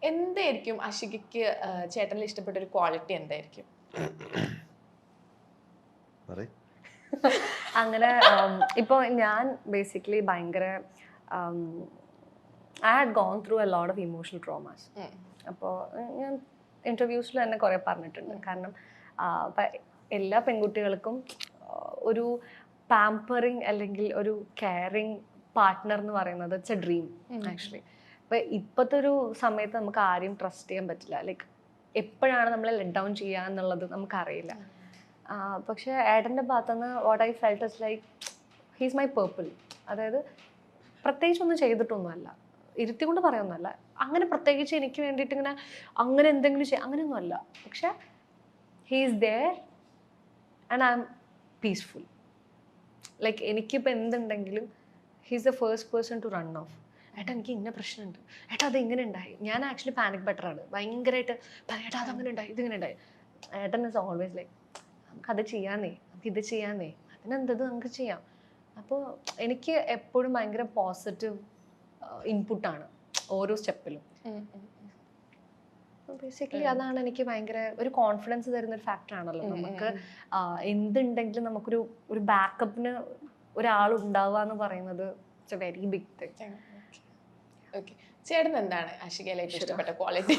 എന്തായിരിക്കും അഷികയ്ക്ക് ചേട്ടനിൽ ഇഷ്ടപ്പെട്ട ഒരു ക്വാളിറ്റി എന്തായിരിക്കും? അങ്ങനെ ഇപ്പൊ ഞാൻ ബേസിക്കലി ഭയങ്കര I had gone through a lot of emotional traumas. അപ്പോൾ ഞാൻ ഇന്റർവ്യൂസിൽ തന്നെ കുറേ പറഞ്ഞിട്ടുണ്ട്. കാരണം എല്ലാ പെൺകുട്ടികൾക്കും ഒരു പാമ്പറിങ് അല്ലെങ്കിൽ ഒരു കെയറിങ് പാർട്ട്ണർ എന്ന് പറയുന്നത് ഇറ്റ്സ് എ ഡ്രീം ആക്ച്വലി. അപ്പം ഇപ്പോഴത്തെ ഒരു സമയത്ത് നമുക്ക് ആരെയും ട്രസ്റ്റ് ചെയ്യാൻ പറ്റില്ല. ലൈക്ക് എപ്പോഴാണ് നമ്മളെ ലെറ്റ് ഡൗൺ ചെയ്യുക എന്നുള്ളത് നമുക്കറിയില്ല. പക്ഷേ ഏട്ടൻ്റെ ഭാഗത്തുനിന്ന് what I felt is like he's my purple. അതായത് പ്രത്യേകിച്ചൊന്നും ചെയ്തിട്ടൊന്നുമല്ല, ഇരുത്തിക്കൊണ്ട് പറയുന്നതല്ല, അങ്ങനെ പ്രത്യേകിച്ച് എനിക്ക് വേണ്ടിയിട്ട് ഇങ്ങനെ അങ്ങനെ എന്തെങ്കിലും അങ്ങനെയൊന്നും അല്ല. പക്ഷെ he's there and I'm peaceful. Like എനിക്കിപ്പോൾ എന്തുണ്ടെങ്കിലും he's the first person to run off. ഏട്ടാ എനിക്ക് ഇന്ന പ്രശ്നമുണ്ട്, ഏട്ടാ അത് ഇങ്ങനെ ഉണ്ടായി. ഞാൻ ആക്ച്വലി പാനിക് ബട്ടറാണ് ഭയങ്കരമായിട്ട്. ഏട്ടാ അതങ്ങനെ ഉണ്ടായി, ഇതിങ്ങനെ ഉണ്ടായി. ഏട്ടൻ ഇസ് ഓൾവേസ് ലൈക്ക് നമുക്കത് ചെയ്യാന്നേ, നമുക്കിത് ചെയ്യാന്നേ, അതിനെന്തത് നമുക്ക് ചെയ്യാം. അപ്പോൾ എനിക്ക് എപ്പോഴും ഭയങ്കര പോസിറ്റീവ് ഇൻപുട്ടാണ് ഓരോ സ്റ്റെപ്പിലും. ബേസിക്കലി അതാണ് എനിക്ക് ഭയങ്കര ഒരു കോൺഫിഡൻസ് തരുന്ന ഒരു ഫാക്ടറാണല്ലോ. നമുക്ക് എന്തുണ്ടെങ്കിലും നമുക്കൊരു ഒരു ബാക്കപ്പിന് ഒരാളുണ്ടാവുക എന്ന് പറയുന്നത് it's a very big thing. Okay, ചേട്ടൻ എന്താണ് ആഷികയിലേക്ക് ഇഷ്ടപ്പെട്ട ക്വാളിറ്റി?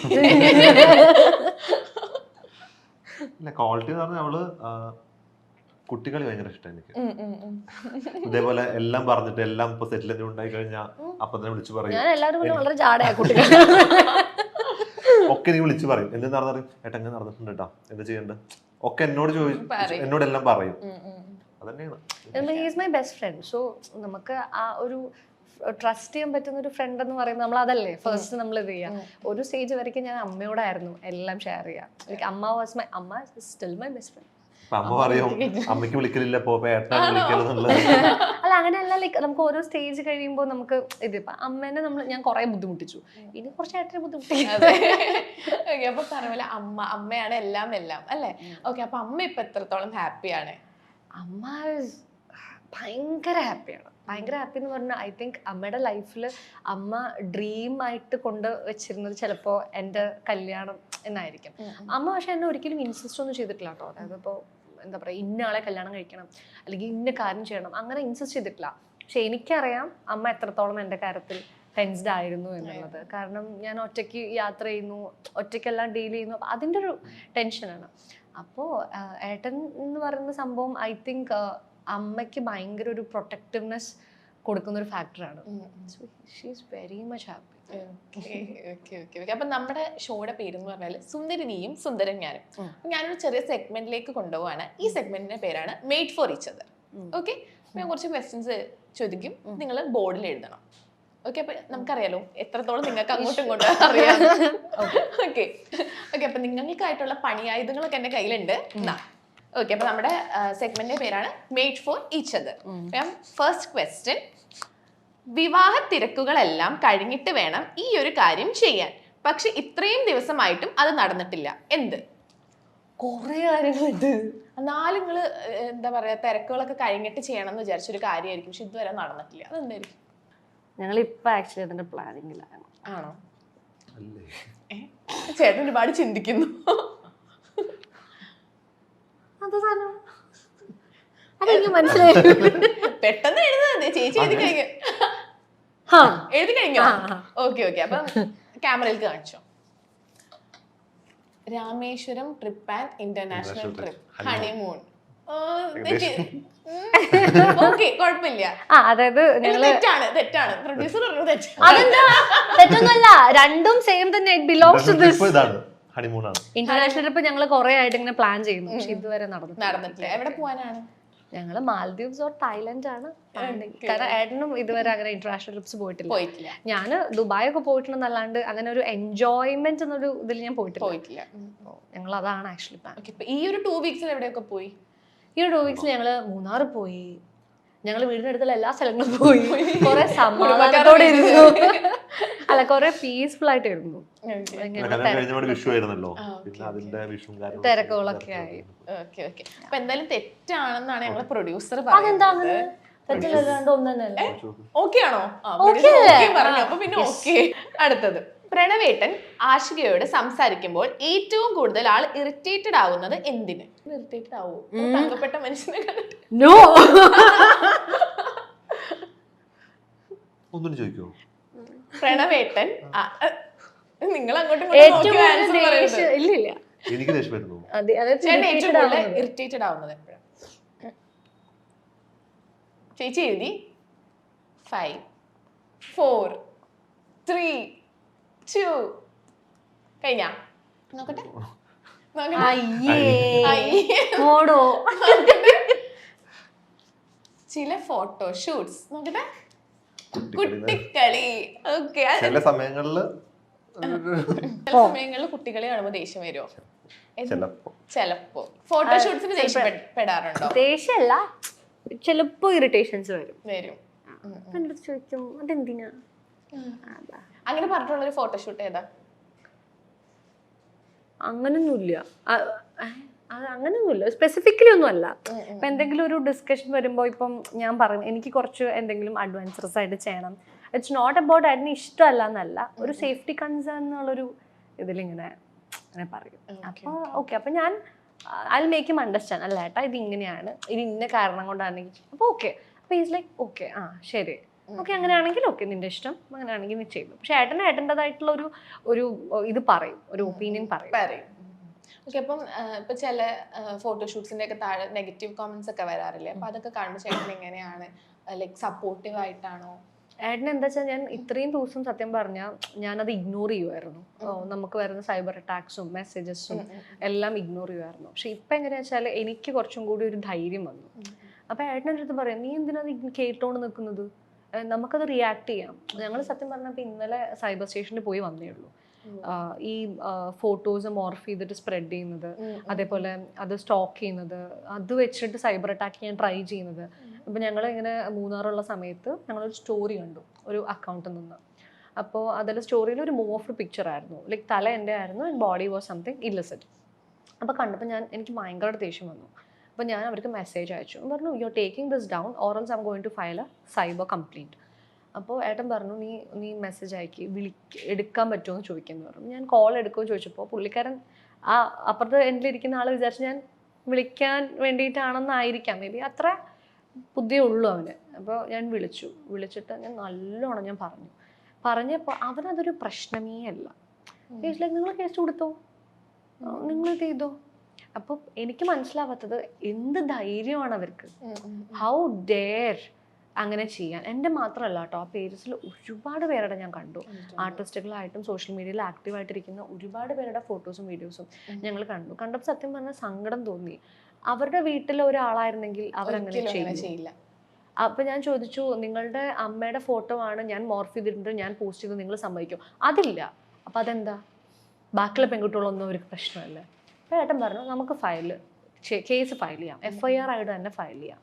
ക്വാളിറ്റി എന്ന് പറഞ്ഞാൽ അവള് കുട്ടികളി ഭയങ്കര ഇഷ്ടം എനിക്ക്. ഇതേപോലെ എല്ലാം പറഞ്ഞിട്ട് എല്ലാം ഇപ്പൊ സെറ്റിൽ ഉണ്ടായി കഴിഞ്ഞാൽ അപ്പൊ തന്നെ വിളിച്ചു പറയും. ഒക്കെ നീ വിളിച്ചു പറയും എന്തെന്ന് പറഞ്ഞാൽ ഏട്ടാ എങ്ങനെ നടന്നിട്ടുണ്ട് കേട്ടോ, എന്താ ചെയ്യണ്ട ഒക്കെ എന്നോട് എന്നോടെല്ലാം പറയും. അതന്നെയാണ് he's my best friend. So നമുക്ക് ആ ഒരു ട്രസ്റ്റ് ചെയ്യാൻ പറ്റുന്ന ഒരു ഫ്രണ്ട് എന്ന് പറയുന്നത് നമ്മൾ അതല്ലേ ഫസ്റ്റ് നമ്മൾ ഇത് ചെയ്യാം. ഒരു സ്റ്റേജ് വരയ്ക്കും ഞാൻ അമ്മയോടായിരുന്നു എല്ലാം ഷെയർ ചെയ്യാം. ലൈക്ക് അമ്മ സ്റ്റിൽ മൈ ബെസ്റ്റ് ഫ്രണ്ട്. അമ്മ പറയും അമ്മയ്ക്ക് വിളിക്കലില്ല അല്ല അങ്ങനെയല്ല. ലൈക്ക് നമുക്ക് ഓരോ സ്റ്റേജ് കഴിയുമ്പോൾ നമുക്ക് ഇതിപ്പോ അമ്മേനെ ഞാൻ കുറെ ബുദ്ധിമുട്ടിച്ചു, ഇനി കുറച്ച് ഏട്ടനെ ബുദ്ധിമുട്ടിക്കും. അപ്പൊ പറഞ്ഞ അമ്മയാണ് എല്ലാം എല്ലാം അല്ലേ? ഓക്കെ, അപ്പൊ അമ്മ ഇപ്പൊ എത്രത്തോളം ഹാപ്പിയാണ്? അമ്മ ഭയങ്കര ഹാപ്പിയാണ്. ഭയങ്കര ഹാപ്പി എന്ന് പറഞ്ഞാൽ ഐ തിങ്ക് അമ്മയുടെ ലൈഫിൽ അമ്മ ഡ്രീം ആയിട്ട് കൊണ്ട് വെച്ചിരുന്നത് ചിലപ്പോൾ എൻ്റെ കല്യാണം എന്നായിരിക്കും. അമ്മ പക്ഷെ എന്നെ ഒരിക്കലും ഇൻസിസ്റ്റ് ഒന്നും ചെയ്തിട്ടില്ല കേട്ടോ. അതായത് ഇപ്പോൾ എന്താ പറയുക ഇന്ന ആളെ കല്യാണം കഴിക്കണം അല്ലെങ്കിൽ ഇന്ന കാര്യം ചെയ്യണം അങ്ങനെ ഇൻസിസ്റ്റ് ചെയ്തിട്ടില്ല. പക്ഷെ എനിക്കറിയാം അമ്മ എത്രത്തോളം എൻ്റെ കാര്യത്തിൽ ടെൻസ്ഡ് ആയിരുന്നു എന്നുള്ളത്. കാരണം ഞാൻ ഒറ്റയ്ക്ക് യാത്ര ചെയ്യുന്നു, ഒറ്റയ്ക്കെല്ലാം ഡീൽ ചെയ്യുന്നു, അപ്പോൾ അതിൻ്റെ ഒരു ടെൻഷനാണ്. അപ്പോൾ ഏട്ടൻ എന്ന് പറയുന്ന സംഭവം ഐ തിങ്ക് അമ്മയ്ക്ക് ഭയങ്കര ഒരു പ്രൊട്ടക്റ്റീവ്നെസ് കൊടുക്കുന്ന ഒരു ഫാക്ടറാണ്. So she is very much happy. അപ്പൊ നമ്മുടെ ഷോയുടെ പേര് എന്ന് പറഞ്ഞാൽ സുന്ദരി നീയും സുന്ദരൻ ഞാനും. ഞാനൊരു ചെറിയ സെഗ്മെന്റിലേക്ക് കൊണ്ടുപോവാണ്. ഈ സെഗ്മെന്റിന്റെ പേരാണ് made for each other. Okay, ഞാൻ കുറച്ച് ക്വസ്റ്റ്യൻസ് ചോദിക്കും, നിങ്ങൾ ബോർഡിൽ എഴുതണം. ഓക്കെ, അപ്പൊ നമുക്കറിയാലോ എത്രത്തോളം നിങ്ങൾക്ക് അങ്ങോട്ടും ഇങ്ങോട്ടും അറിയാം. ഓക്കെ ഓക്കെ, അപ്പൊ നിങ്ങൾക്കായിട്ടുള്ള പണിയായുധങ്ങളൊക്കെ എന്റെ കയ്യിലുണ്ട്. ഓക്കെ, അപ്പൊ നമ്മുടെ സെഗ്മെന്റിന്റെ പേരാണ് made for each other. First question, വിവാഹ തിരക്കുകളെല്ലാം കഴിഞ്ഞിട്ട് വേണം ഈ ഒരു കാര്യം ചെയ്യാൻ, പക്ഷെ ഇത്രയും ദിവസമായിട്ടും അത് നടന്നിട്ടില്ല. എന്ത്? കുറെ കാര്യങ്ങളുണ്ട്. എന്നാലും നിങ്ങള് എന്താ പറയാ തിരക്കുകളൊക്കെ കഴിഞ്ഞിട്ട് ചെയ്യണം എന്ന് വിചാരിച്ചൊരു കാര്യമായിരിക്കും, പക്ഷെ ഇതുവരെ നടന്നിട്ടില്ല. അതെന്തായിരിക്കും? ഞങ്ങൾ ഇപ്പൊ ആക്ച്വലി അതിന്റെ പ്ലാനിങ്ങിലാണ്. ആണോ? ചേട്ടൻ ഒരുപാട് ചിന്തിക്കുന്നു. മനസ്സിലായി. പെട്ടെന്ന് എഴുതുന്നത് ചേച്ചി എഴുതി കഴിഞ്ഞു. എഴുതി കഴിഞ്ഞോ? ഓക്കെ ഓക്കെ, അപ്പൊ ക്യാമറയിൽ കാണിച്ചോ. Rameswaram trip and international trip, honeymoon. Okay, കുഴപ്പമില്ല. അതായത് തെറ്റാണ് പ്രൊഡ്യൂസർ പറഞ്ഞു തെറ്റൊന്നുമല്ല, രണ്ടും സെയിം തന്നെ. It belongs to this. International trip ഞങ്ങൾ കുറെ ആയിട്ട് ഇങ്ങനെ പ്ലാൻ ചെയ്യുന്നു, പക്ഷെ ഇതുവരെ നടന്നിട്ടില്ല. എവിടെ പോവാനാണ്? ഞങ്ങള് മാൽദീവ്സ് ഓർ തായ്ലൻഡ് ആണ്. കാരണം ഏട്ടനും ഇതുവരെ അങ്ങനെ ഇന്റർനാഷണൽ ട്രിപ്സ് പോയിട്ടില്ല. ഞാന് ദുബായ് ഒക്കെ പോയിട്ടുണ്ടെന്നല്ലാണ്ട് അങ്ങനെ ഒരു എൻജോയ്മെന്റ് എന്നൊരു ഇതിൽ ഞാൻ പോയിട്ടില്ല. ഞങ്ങൾ അതാണ് ആക്ച്വലി പ്ലാൻ. ഈ ഒരു 2 വീക്സിൽ എവിടെയൊക്കെ പോയി? ഈ ഒരു 2 വീക്സിൽ ഞങ്ങള് മൂന്നാർ പോയി, ഞങ്ങൾ വീടിനടുത്തുള്ള എല്ലാ സ്ഥലങ്ങളും പോയി, കുറെ സമാധാനത്തോടെ ഇരുന്നു. അല്ല, കുറെ പീസ്ഫുൾ ആയിട്ട് ഇരുന്നു. തിരക്കുകളൊക്കെ ആയി. അപ്പൊ എന്തായാലും തെറ്റാണെന്നാണ് ഞങ്ങളെ പ്രൊഡ്യൂസർ പറയുന്നത്. തെറ്റില്ലാണ്ട് ഒന്നും തന്നെ. ഓക്കെ ആണോ? പറഞ്ഞു. അപ്പൊ പിന്നെ ഓക്കെ. അടുത്തത്, പ്രണവേട്ടൻ ആഷികയോട് സംസാരിക്കുമ്പോൾ ഏറ്റവും കൂടുതൽ ആൾ ഇറിറ്റേറ്റഡ് ആവുന്നത് എന്തിന്? ഇറിറ്റേറ്റഡ് ആവോ തങ്കപ്പെട്ട മനുഷ്യനെ കണ്ടിട്ട്? നോ. ഒന്നും ചോദിക്കോ? പ്രണവേട്ടൻ നിങ്ങൾ അങ്ങോട്ടും ഏറ്റവും കൂടുതൽ ദേഷ്യം ഇല്ല. എനിക്ക് ദേഷ്യം വരുന്നു. ഏറ്റവും കൂടുതൽ ഇറിറ്റേറ്റഡ് ആവുന്നത് എപ്പോഴാണ്? ചേച്ചി എഴുതി 5 4 3 2 കഴിഞ്ഞ നോക്കട്ടെ ചില ഫോട്ടോഷൂട്ട്സ് നോക്കട്ടെ. കുട്ടിക്കളി. ഓക്കെ. ചില സമയങ്ങളില് കുട്ടികളെ കാണുമ്പോ ദേഷ്യം വരുമോ? ചിലപ്പോ ഫോട്ടോഷൂട്ട്സിന് ദേഷ്യപ്പെടാറുണ്ടോ? ദേഷ്യമല്ല, ചിലപ്പോ ഇറിറ്റേഷൻസ് വരും. ചോദിക്കും അതെന്തിനാ അങ്ങനെ പറഞ്ഞിട്ടുള്ളൊരു ഫോട്ടോഷൂട്ട് ഏതാ? അങ്ങനൊന്നുമില്ല, അങ്ങനൊന്നുമില്ല, സ്പെസിഫിക്കലി ഒന്നും അല്ല. ഇപ്പൊ എന്തെങ്കിലും ഒരു ഡിസ്കഷൻ വരുമ്പോൾ ഇപ്പം ഞാൻ പറയും എനിക്ക് കുറച്ച് എന്തെങ്കിലും അഡ്വാൻസറസ് ആയിട്ട് ചെയ്യണം. ഇറ്റ്സ് നോട്ട് അബൌട്ട് അതിന് ഇഷ്ടമല്ല എന്നല്ല, ഒരു സേഫ്റ്റി കൺസേൺ എന്നുള്ളൊരു ഇതിലിങ്ങനെ പറയും. അപ്പോൾ ഓക്കെ, അപ്പം ഞാൻ ഐ മേക്ക് ഹിം അണ്ടർസ്റ്റാൻഡ്. അല്ല ഏട്ടാ ഇത് ഇങ്ങനെയാണ്, ഇത് ഇന്ന കാരണം കൊണ്ടാണ്. അപ്പോൾ ഓക്കെ, അപ്പോൾ ഈസ് ലൈക്ക് ഓക്കെ ആ ശരി ഓക്കെ അങ്ങനെയാണെങ്കിൽ ഓക്കെ നിന്റെ ഇഷ്ടം, അങ്ങനെയാണെങ്കിൽ നീ ചെയ്തു. പക്ഷെ ഏട്ടൻ്റെതായിട്ടുള്ള ഒരു ഇത് പറയും, ഒരു ഒപ്പീനിയൻ പറയും. ഓക്കെ. അപ്പം ഇപ്പൊ ചില ഫോട്ടോഷൂട്ട്സിന്റെ ഒക്കെ താഴെ നെഗറ്റീവ് കമന്റ്സ് ഒക്കെ വരാറില്ലേ? അപ്പൊ അതൊക്കെ കാണുമ്പോൾ ചേട്ടൻ എങ്ങനെയാണ്? ലൈക്ക് സപ്പോർട്ടീവ് ആയിട്ടാണോ? ഏട്ടൻ എന്താ വെച്ചാൽ ഞാൻ ഇത്രയും ദിവസം സത്യം പറഞ്ഞാൽ ഞാനത് ഇഗ്നോർ ചെയ്യുമായിരുന്നു. നമുക്ക് വരുന്ന സൈബർ അറ്റാക്സും മെസ്സേജസും എല്ലാം ഇഗ്നോർ ചെയ്യുമായിരുന്നു. പക്ഷെ ഇപ്പം എങ്ങനെയാ വെച്ചാൽ എനിക്ക് കുറച്ചും കൂടി ഒരു ധൈര്യം വന്നു. അപ്പം ഏട്ടൻ്റെ അടുത്ത് പറയാം നീ എന്തിനാ കേട്ടോണ്ട് നിൽക്കുന്നത്, നമുക്കത് റിയാക്ട് ചെയ്യാം. ഞങ്ങൾ സത്യം പറഞ്ഞപ്പോൾ ഇന്നലെ സൈബർ സ്റ്റേഷനിൽ പോയി വന്നേ ഉള്ളൂ. ഈ ഫോട്ടോസ് മോർഫ് ചെയ്തിട്ട് സ്പ്രെഡ് ചെയ്യുന്നത്, അതേപോലെ അത് സ്റ്റോക്ക് ചെയ്യുന്നത്, അത് വെച്ചിട്ട് സൈബർ അറ്റാക്ക് ചെയ്യാൻ ട്രൈ ചെയ്യുന്നത്. അപ്പം ഞങ്ങൾ ഇങ്ങനെ മൂന്നാറുള്ള സമയത്ത് ഞങ്ങളൊരു സ്റ്റോറി കണ്ടു ഒരു അക്കൗണ്ടിൽ നിന്ന്. അപ്പോൾ അതിൽ സ്റ്റോറിയിൽ ഒരു മോർഫ്ഡ് പിക്ചർ ആയിരുന്നു, ലൈക്ക് തല എൻ്റെ ആയിരുന്നു and body was something illicit. അപ്പോൾ കണ്ടപ്പോൾ എനിക്ക് ഭയങ്കര ദേഷ്യം വന്നു. അപ്പോൾ ഞാൻ അവർക്ക് മെസ്സേജ് അയച്ചു, പറഞ്ഞു you are taking this down or else I am going to file a cyber complaint. അപ്പോൾ ഏട്ടൻ പറഞ്ഞു നീ മെസ്സേജ് അയക്കി എടുക്കാൻ പറ്റുമോ എന്ന് ചോദിക്കുന്നു പറഞ്ഞു. ഞാൻ കോൾ എടുക്കുമോ ചോദിച്ചപ്പോൾ പുള്ളിക്കാരൻ ആ അപ്പുറത്ത് എന്നിലിരിക്കുന്ന ആൾ വിചാരിച്ച് ഞാൻ വിളിക്കാൻ വേണ്ടിയിട്ടാണെന്നായിരിക്കാം, മേ ബി അത്ര ബുദ്ധിയേ ഉള്ളൂ അവന്. അപ്പോൾ ഞാൻ വിളിച്ചിട്ട് ഞാൻ നല്ലോണം ഞാൻ പറഞ്ഞപ്പോൾ അവനതൊരു പ്രശ്നമേ അല്ല. ലൈക്ക് നിങ്ങൾ കേസ് കൊടുത്തോ, നിങ്ങളിത് ചെയ്തോ. അപ്പോൾ എനിക്ക് മനസ്സിലാവാത്തത് എന്ത് ധൈര്യമാണ് അവർക്ക്, ഹൗ ഡെയർ അങ്ങനെ ചെയ്യാൻ. എൻ്റെ മാത്രമല്ല കേട്ടോ, ആ പേജസിൽ ഒരുപാട് പേരുടെ ഞാൻ കണ്ടു, ആർട്ടിസ്റ്റുകളായിട്ടും സോഷ്യൽ മീഡിയയിൽ ആക്റ്റീവായിട്ടിരിക്കുന്ന ഒരുപാട് പേരുടെ ഫോട്ടോസും വീഡിയോസും ഞങ്ങൾ കണ്ടപ്പോൾ സത്യം പറഞ്ഞാൽ സങ്കടം തോന്നി. അവരുടെ വീട്ടിലെ ഒരാളായിരുന്നെങ്കിൽ അവരങ്ങനെ ചെയ്യില്ല. അപ്പം ഞാൻ ചോദിച്ചു നിങ്ങളുടെ അമ്മയുടെ ഫോട്ടോ ആണ് ഞാൻ മോർഫ് ചെയ്തിട്ടുണ്ട് ഞാൻ പോസ്റ്റ് ചെയ്ത് നിങ്ങൾ സമ്മതിക്കും? അതില്ല. അപ്പം അതെന്താ, ബാക്കിയുള്ള പെൺകുട്ടികളൊന്നും അവർക്ക് പ്രശ്നമല്ല. അപ്പോൾ ഏട്ടൻ പറഞ്ഞു നമുക്ക് കേസ് ഫയൽ ചെയ്യാം, FIR ആയിട്ട് തന്നെ ഫയൽ ചെയ്യാം.